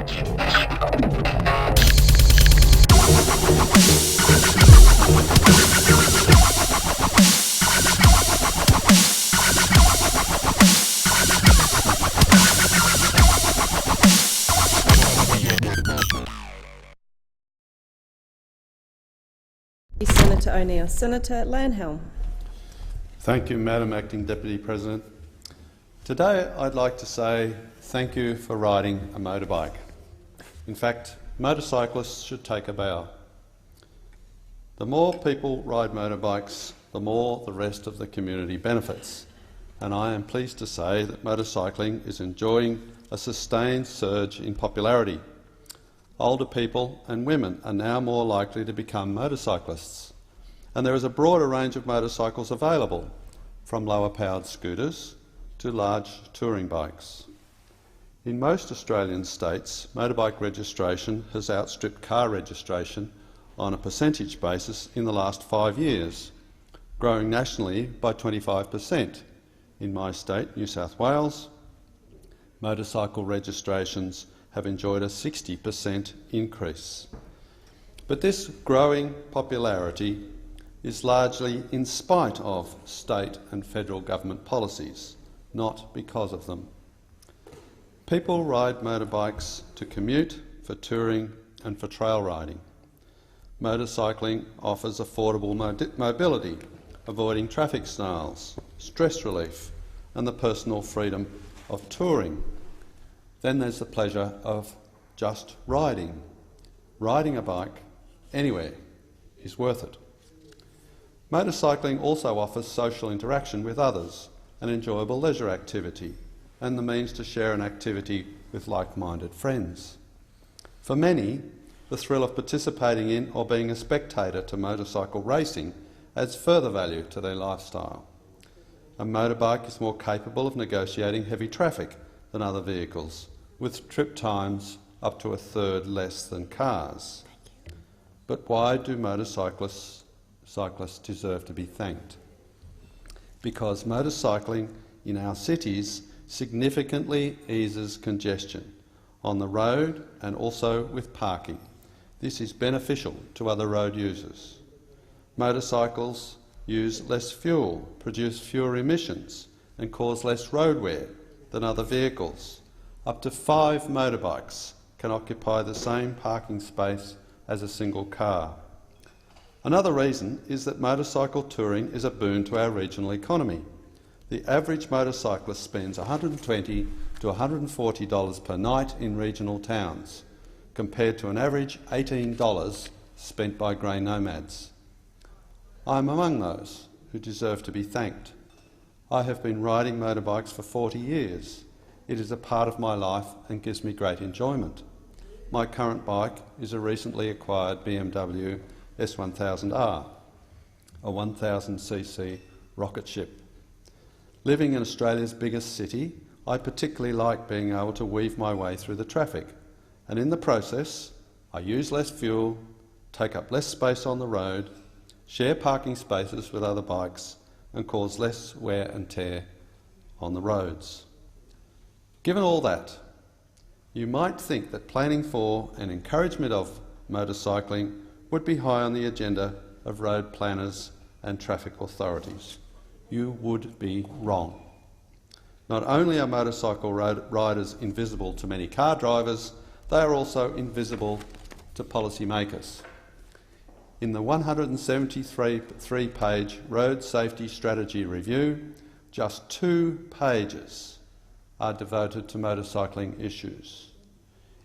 Senator O'Neill. Senator Lanhelm. Thank you, Madam Acting Deputy President. Today I'd like to say thank you for riding a motorbike. In fact, motorcyclists should take a bow. The more people ride motorbikes, the more the rest of the community benefits, and I am pleased to say that motorcycling is enjoying a sustained surge in popularity. Older people and women are now more likely to become motorcyclists, and there is a broader range of motorcycles available, from lower-powered scooters to large touring bikes. In most Australian states, motorbike registration has outstripped car registration on a percentage basis in the last 5 years, growing nationally by 25%. In my state, New South Wales, motorcycle registrations have enjoyed a 60% increase. But this growing popularity is largely in spite of state and federal government policies, not because of them. People ride motorbikes to commute, for touring and for trail riding. Motorcycling offers affordable mobility, avoiding traffic snarls, stress relief and the personal freedom of touring. Then there's the pleasure of just riding. Riding a bike anywhere is worth it. Motorcycling also offers social interaction with others, an enjoyable leisure activity, and the means to share an activity with like-minded friends. For many, the thrill of participating in or being a spectator to motorcycle racing adds further value to their lifestyle. A motorbike is more capable of negotiating heavy traffic than other vehicles, with trip times up to a third less than cars. But why do cyclists deserve to be thanked? Because motorcycling in our cities significantly eases congestion on the road and also with parking. This is beneficial to other road users. Motorcycles use less fuel, produce fewer emissions and cause less road wear than other vehicles. Up to 5 motorbikes can occupy the same parking space as a single car. Another reason is that motorcycle touring is a boon to our regional economy. The average motorcyclist spends $120 to $140 per night in regional towns, compared to an average $18 spent by grey nomads. I am among those who deserve to be thanked. I have been riding motorbikes for 40 years. It is a part of my life and gives me great enjoyment. My current bike is a recently acquired BMW S1000R, a 1000cc rocket ship. Living in Australia's biggest city, I particularly like being able to weave my way through the traffic, and in the process I use less fuel, take up less space on the road, share parking spaces with other bikes and cause less wear and tear on the roads. Given all that, you might think that planning for and encouragement of motorcycling would be high on the agenda of road planners and traffic authorities. You would be wrong. Not only are motorcycle riders invisible to many car drivers, they are also invisible to policymakers. In the 173-page Road Safety Strategy Review, just 2 pages are devoted to motorcycling issues.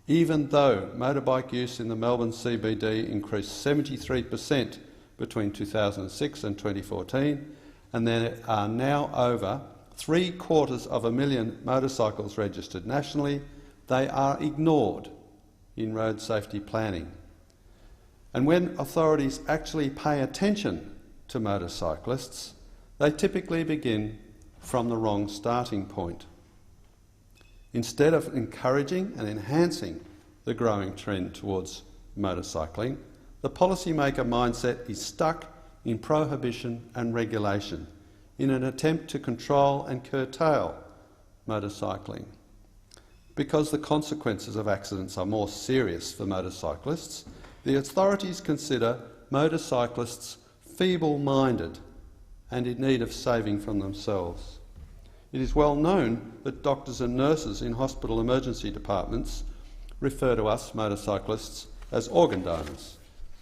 Even though motorbike use in the Melbourne CBD increased 73% between 2006 and 2014, and there are now over 750,000 motorcycles registered nationally, they are ignored in road safety planning. And when authorities actually pay attention to motorcyclists, they typically begin from the wrong starting point. Instead of encouraging and enhancing the growing trend towards motorcycling, the policymaker mindset is stuck in prohibition and regulation in an attempt to control and curtail motorcycling. Because the consequences of accidents are more serious for motorcyclists, the authorities consider motorcyclists feeble-minded and in need of saving from themselves. It is well known that doctors and nurses in hospital emergency departments refer to us motorcyclists as organ donors.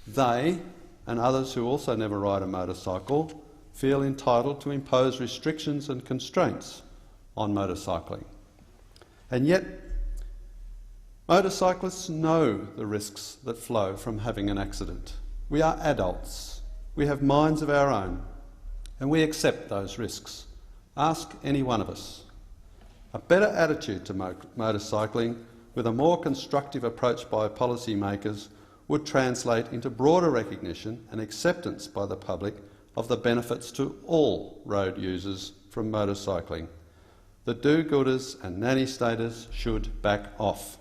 They, and others who also never ride a motorcycle, feel entitled to impose restrictions and constraints on motorcycling. And yet, motorcyclists know the risks that flow from having an accident. We are adults. We have minds of our own, and we accept those risks. Ask any one of us. A better attitude to motorcycling, with a more constructive approach by policymakers, would translate into broader recognition and acceptance by the public of the benefits to all road users from motorcycling. The do-gooders and nanny-staters should back off.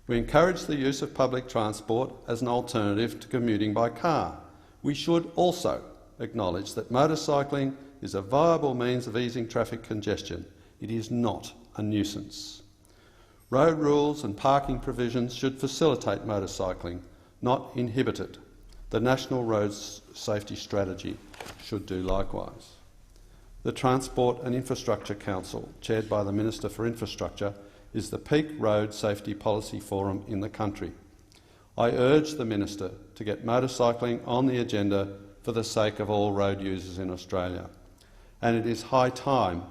We encourage the use of public transport as an alternative to commuting by car. We should also acknowledge that motorcycling is a viable means of easing traffic congestion. It is not a nuisance. Road rules and parking provisions should facilitate motorcycling, not inhibit it. The National Road Safety Strategy should do likewise. The Transport and Infrastructure Council, chaired by the Minister for Infrastructure, is the peak road safety policy forum in the country. I urge the Minister to get motorcycling on the agenda for the sake of all road users in Australia. And it is high time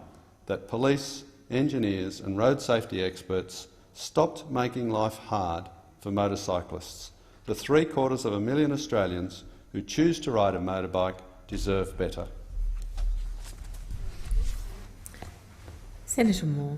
that police, engineers and road safety experts stopped making life hard for motorcyclists. The 750,000 Australians who choose to ride a motorbike deserve better. Senator Moore.